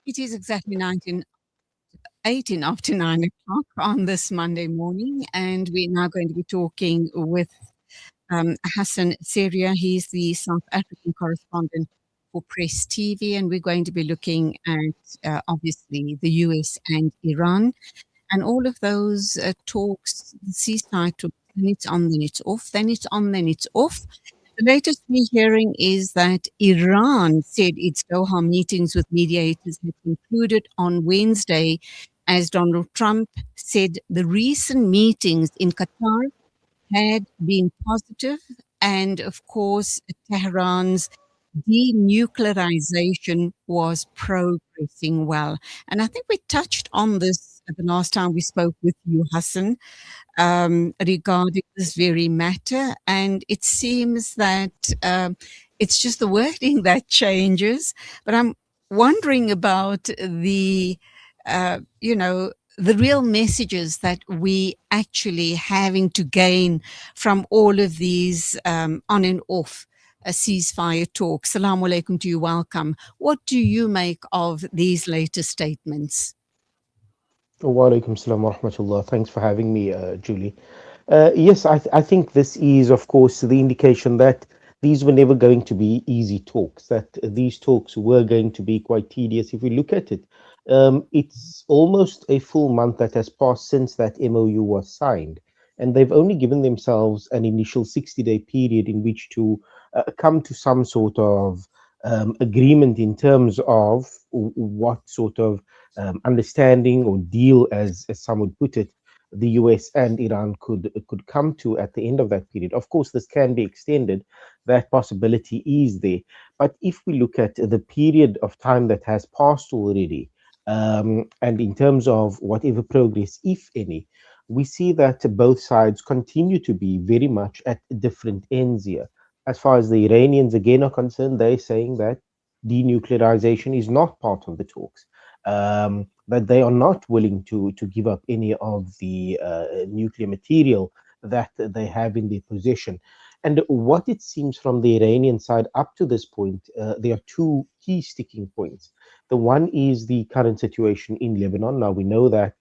It is exactly 18 after 9 o'clock on this Monday morning, and we're now going to be talking with Hassen Seria. He's the South African correspondent for Press TV, and we're going to be looking at obviously the US and Iran and all of those talks, the ceasefire talks. Then it's on, then it's off, then it's on, then it's off. The latest we're hearing is that Iran said its Doha meetings with mediators had concluded on Wednesday, as Donald Trump said the recent meetings in Qatar had been positive, and of course, Tehran's denuclearization was progressing well. And I think we touched on this the last time we spoke with you, Hassan, regarding this very matter. And it seems that it's just the wording that changes. But I'm wondering about the real messages that we actually having to gain from all of these on and off ceasefire talks. Salaam alaikum to you. Welcome. What do you make of these latest statements? Wa alaikum salam wa rahmatullah. Thanks for having me, Julie. Yes, I think this is, of course, the indication that these were never going to be easy talks, that these talks were going to be quite tedious. If we look at it, it's almost a full month that has passed since that MOU was signed, and they've only given themselves an initial 60-day period in which to come to some sort of agreement in terms of what sort of understanding or deal, as some would put it, the US and Iran could come to at the end of that period. Of course, this can be extended. That possibility is there. But if we look at the period of time that has passed already, and in terms of whatever progress, if any, we see that both sides continue to be very much at different ends here. As far as the Iranians again are concerned, they're saying that denuclearization is not part of the talks, that they are not willing to give up any of the nuclear material that they have in their possession. And what it seems from the Iranian side up to this point, there are two key sticking points. The one is the current situation in Lebanon. Now, we know that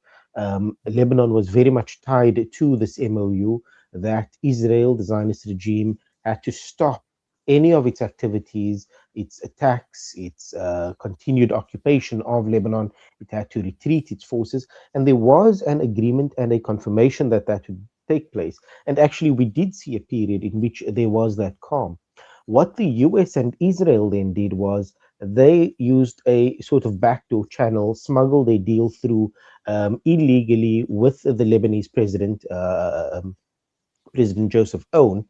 Lebanon was very much tied to this MOU, that Israel, the Zionist regime, had to stop any of its activities, its attacks, its continued occupation of Lebanon. It had to retreat its forces. And there was an agreement and a confirmation that that would take place. And actually, we did see a period in which there was that calm. What the US and Israel then did was they used a sort of backdoor channel, smuggled a deal through illegally with the Lebanese president, President Joseph Aoun,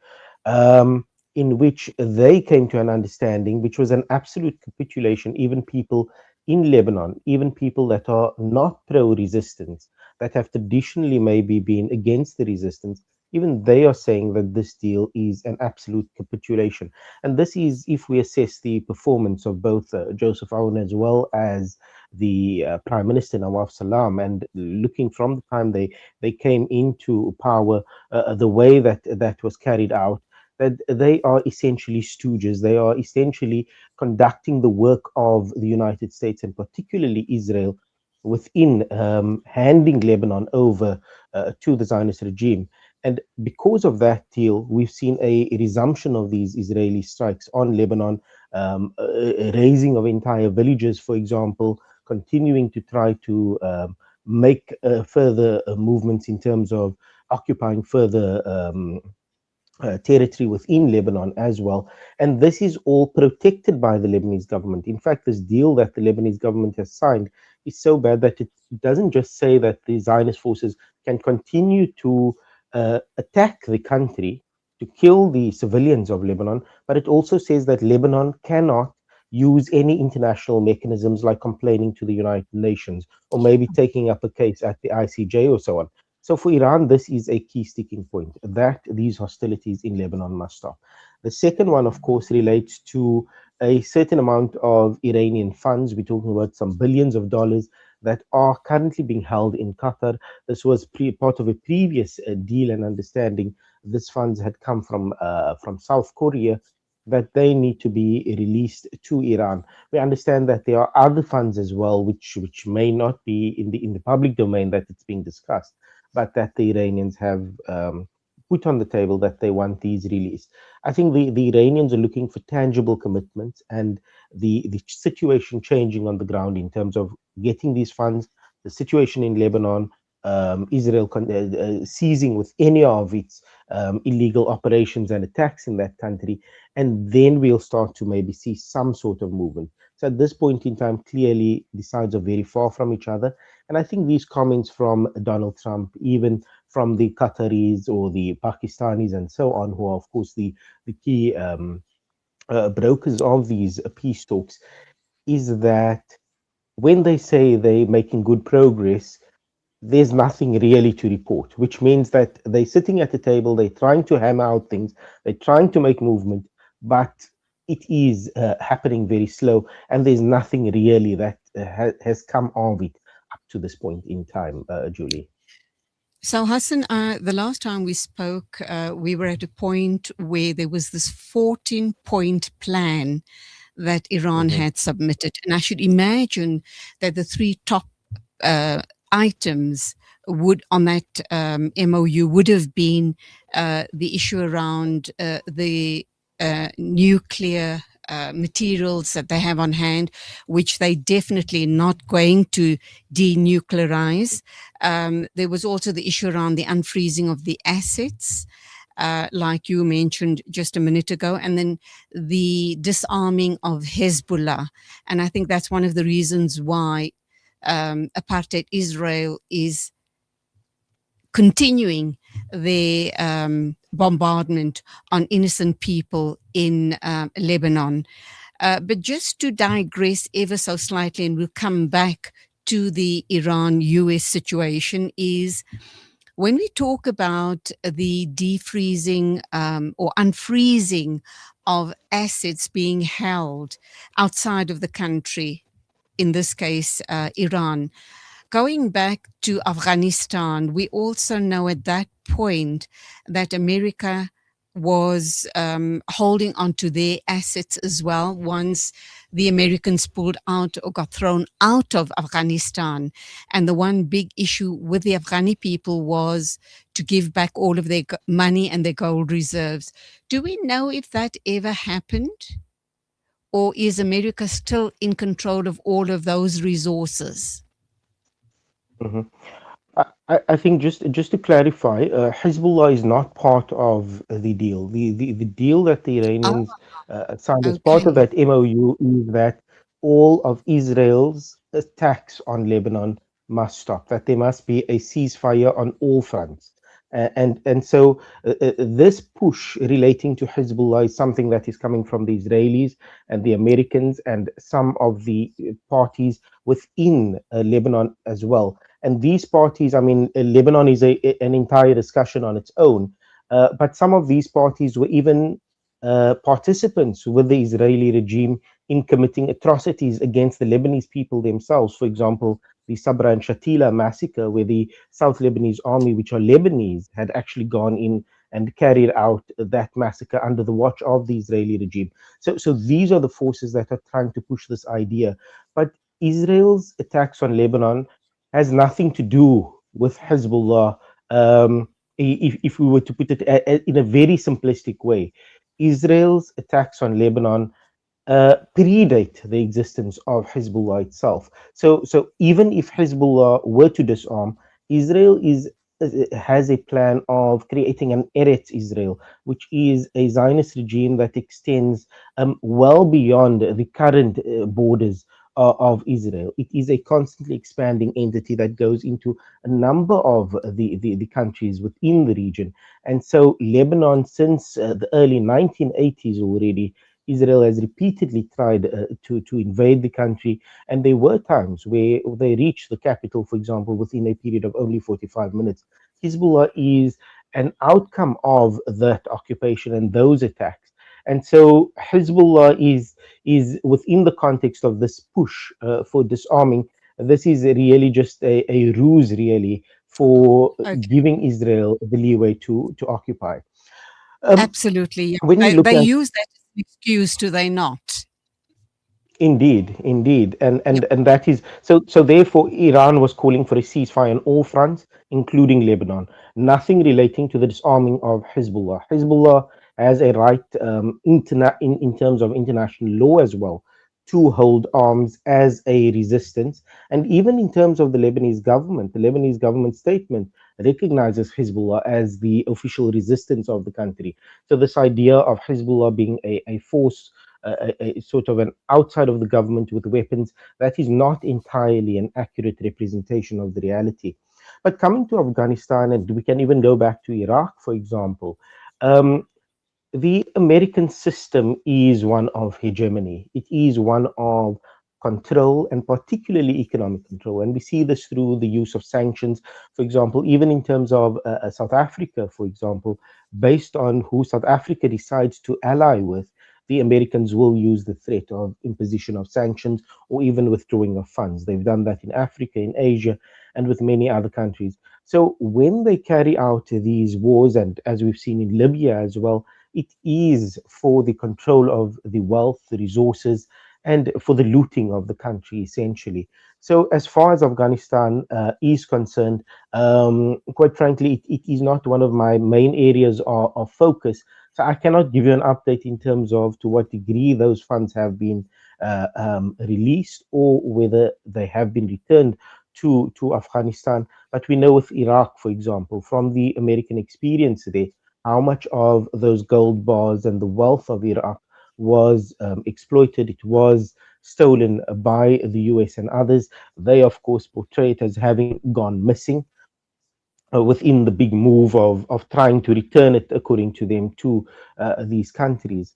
in which they came to an understanding, which was an absolute capitulation. Even people in Lebanon, even people that are not pro resistance, that have traditionally maybe been against the resistance, even they are saying that this deal is an absolute capitulation. And this is if we assess the performance of both Joseph Aoun as well as the Prime Minister Nawaf Salam, and looking from the time they came into power, the way that that was carried out, that they are essentially stooges. They are essentially conducting the work of the United States and particularly Israel within handing Lebanon over to the Zionist regime. And because of that deal, we've seen a resumption of these Israeli strikes on Lebanon, raising of entire villages, for example, continuing to try to make further movements in terms of occupying further territory within Lebanon as well. And this is all protected by the Lebanese government. In fact, this deal that the Lebanese government has signed is so bad that it doesn't just say that the Zionist forces can continue to attack the country, to kill the civilians of Lebanon, but it also says that Lebanon cannot use any international mechanisms like complaining to the United Nations or maybe taking up a case at the ICJ or so on. So for Iran, this is a key sticking point, that these hostilities in Lebanon must stop. The second one, of course, relates to a certain amount of Iranian funds. We're talking about some billions of dollars that are currently being held in Qatar. This was part of a previous deal and understanding. These funds had come from South Korea, that they need to be released to Iran. We understand that there are other funds as well, which may not be in the public domain that it's being discussed, but that the Iranians have put on the table that they want these released. I think the Iranians are looking for tangible commitments and the situation changing on the ground in terms of getting these funds, the situation in Lebanon, Israel seizing with any of its illegal operations and attacks in that country, and then we'll start to maybe see some sort of movement. So at this point in time, clearly the sides are very far from each other. And I think these comments from Donald Trump, even from the Qataris or the Pakistanis and so on, who are, of course, the key brokers of these peace talks, is that when they say they're making good progress, there's nothing really to report, which means that they're sitting at the table, they're trying to hammer out things, they're trying to make movement, but it is happening very slow, and there's nothing really that has come of it up to this point in time, Julie. So, Hassan, the last time we spoke, we were at a point where there was this 14-point plan that Iran Hmm. had submitted. And I should imagine that the three top uh, items would on that MOU would have been the issue around the nuclear materials that they have on hand, which they definitely not going to denuclearize. There was also the issue around the unfreezing of the assets, like you mentioned just a minute ago, and then the disarming of Hezbollah. And I think that's one of the reasons why apartheid Israel is continuing their bombardment on innocent people in Lebanon. But just to digress ever so slightly, and we'll come back to the Iran US situation, is when we talk about the defreezing or unfreezing of assets being held outside of the country, in this case, Iran, going back to Afghanistan, we also know at that point that America was holding on to their assets as well once the Americans pulled out or got thrown out of Afghanistan. And the one big issue with the Afghani people was to give back all of their money and their gold reserves. Do we know if that ever happened? Or is America still in control of all of those resources? Hmm. I think just to clarify, Hezbollah is not part of the deal. The deal that the Oh, Iranians signed as part of okay. that MOU is that all of Israel's attacks on Lebanon must stop. That there must be a ceasefire on all fronts. And so this push relating to Hezbollah is something that is coming from the Israelis and the Americans and some of the parties within Lebanon as well. And these parties, I mean, Lebanon is an entire discussion on its own. But some of these parties were even participants with the Israeli regime in committing atrocities against the Lebanese people themselves. For example, the Sabra and Shatila massacre, where the South Lebanese army, which are Lebanese, had actually gone in and carried out that massacre under the watch of the Israeli regime. So these are the forces that are trying to push this idea. But Israel's attacks on Lebanon has nothing to do with Hezbollah. If we were to put it in a very simplistic way, Israel's attacks on Lebanon predate the existence of Hezbollah itself. So even if Hezbollah were to disarm, Israel is has a plan of creating an Eretz Israel, which is a Zionist regime that extends well beyond the current borders of Israel. It is a constantly expanding entity that goes into a number of the countries within the region. And so Lebanon, since the early 1980s already, Israel has repeatedly tried to invade the country, and there were times where they reached the capital, for example, within a period of only 45 minutes. Hezbollah is an outcome of that occupation and those attacks. And so Hezbollah is within the context of this push for disarming. This is really just a ruse, really, for Okay. giving Israel the leeway to occupy. Um, Absolutely. Yeah. when we They look at use that. excuse, do they not? Indeed, indeed, and Yep. and and that is so. So therefore, Iran was calling for a ceasefire on all fronts, including Lebanon. Nothing relating to the disarming of Hezbollah. Hezbollah has a right, in terms of international law as well, to hold arms as a resistance, and even in terms of the Lebanese government statement recognizes Hezbollah as the official resistance of the country. So this idea of Hezbollah being a force, a sort of an outside of the government with weapons, that is not entirely an accurate representation of the reality. But coming to Afghanistan, and we can even go back to Iraq, for example, um, the American system is one of hegemony. It is one of control, and particularly economic control. And we see this through the use of sanctions, for example, even in terms of South Africa, for example, based on who South Africa decides to ally with. The Americans will use the threat of imposition of sanctions or even withdrawing of funds. They've done that in Africa, in Asia, and with many other countries. So when they carry out these wars, and as we've seen in Libya as well, it is for the control of the wealth, the resources, and for the looting of the country, essentially. So, as far as Afghanistan is concerned, quite frankly, it is not one of my main areas of focus. So, I cannot give you an update in terms of to what degree those funds have been released or whether they have been returned to Afghanistan. But we know with Iraq, for example, from the American experience there, how much of those gold bars and the wealth of Iraq was exploited. It was stolen by the US and others. They, of course, portray it as having gone missing within the big move of trying to return it, according to them, to these countries.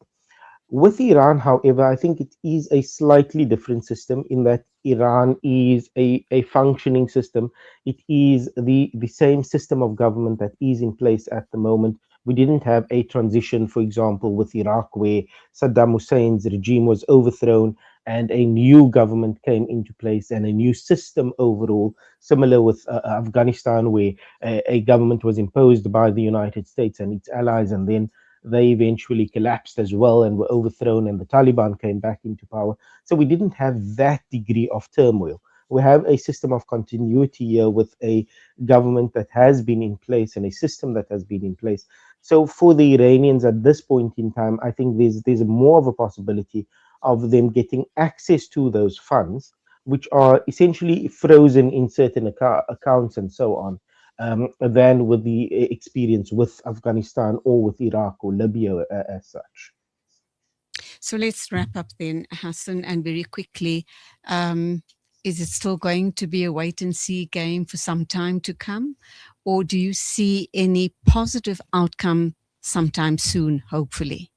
With Iran, however, I think it is a slightly different system in that Iran is a functioning system. It is the same system of government that is in place at the moment. We didn't have a transition, for example, with Iraq, where Saddam Hussein's regime was overthrown and a new government came into place and a new system overall, similar with Afghanistan, where a government was imposed by the United States and its allies, and then they eventually collapsed as well and were overthrown, and the Taliban came back into power. So we didn't have that degree of turmoil. We have a system of continuity here with a government that has been in place and a system that has been in place. So for the Iranians at this point in time, I think there's more of a possibility of them getting access to those funds, which are essentially frozen in certain accounts and so on, than with the experience with Afghanistan or with Iraq or Libya as such. So let's wrap up then, Hassan, and very quickly. Um, is it still going to be a wait and see game for some time to come? Or do you see any positive outcome sometime soon, hopefully?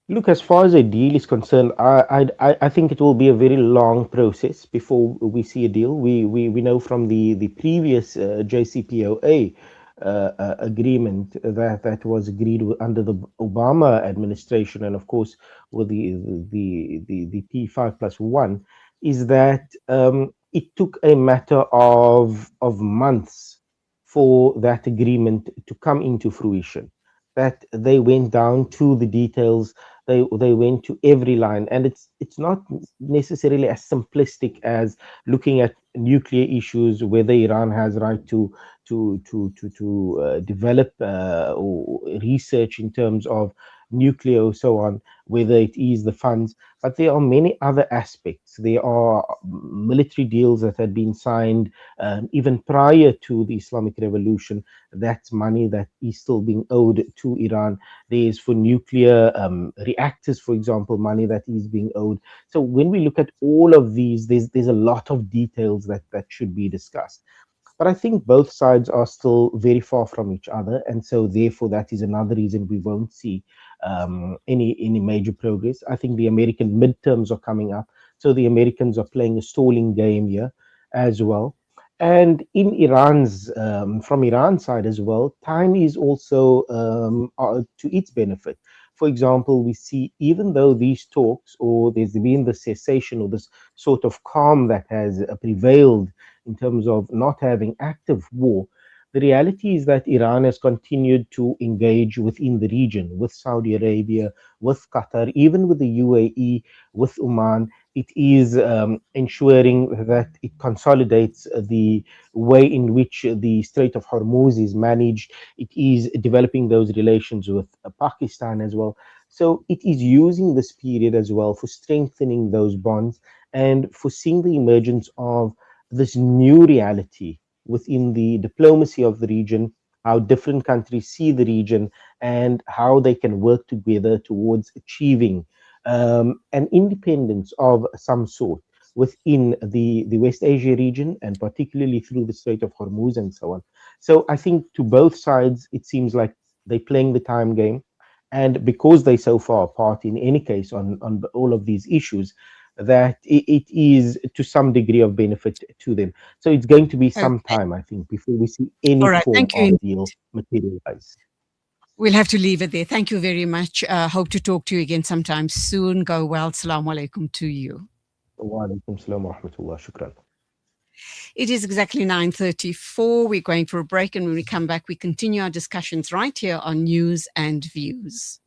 Look, as far as a deal is concerned, I think it will be a very long process before we see a deal. We know from the previous JCPOA agreement that was agreed under the Obama administration, and of course with the P5+1, is that it took a matter of months for that agreement to come into fruition. That they went down to the details, they went to every line, and it's not necessarily as simplistic as looking at nuclear issues, whether Iran has right to develop or research in terms of nuclear or so on, whether it is the funds. But there are many other aspects. There are military deals that had been signed even prior to the Islamic Revolution. That's money that is still being owed to Iran. There's for nuclear reactors, for example, money that is being owed. So when we look at all of these, there's a lot of details that should be discussed. But I think both sides are still very far from each other, and so therefore that is another reason we won't see any major progress. I think the American midterms are coming up, so the Americans are playing a stalling game here as well. And in Iran's from Iran's side as well, time is also to its benefit. For example, we see even though these talks, or there's been the cessation or this sort of calm that has prevailed in terms of not having active war, The reality is that Iran has continued to engage within the region with Saudi Arabia, with Qatar, even with the UAE, with Oman. It is ensuring that it consolidates the way in which the Strait of Hormuz is managed. It is developing those relations with Pakistan as well. So it is using this period as well for strengthening those bonds and for seeing the emergence of this new reality within the diplomacy of the region, how different countries see the region, and how they can work together towards achieving an independence of some sort within the West Asia region, and particularly through the Strait of Hormuz and so on. So I think to both sides, it seems like they're playing the time game. And because they so far apart, in any case, on all of these issues, that it is to some degree of benefit to them. So it's going to be some Okay. time, I think, before we see any All right. form Thank you. of deal materialize. We'll have to leave it there. Thank you very much. Hope to talk to you again sometime soon. Go well. Assalamu alaikum to you. Wa alaikum salam wa rahmatullah. Shukran. It is exactly 9:34. We're going for a break, and when we come back, we continue our discussions right here on News and Views.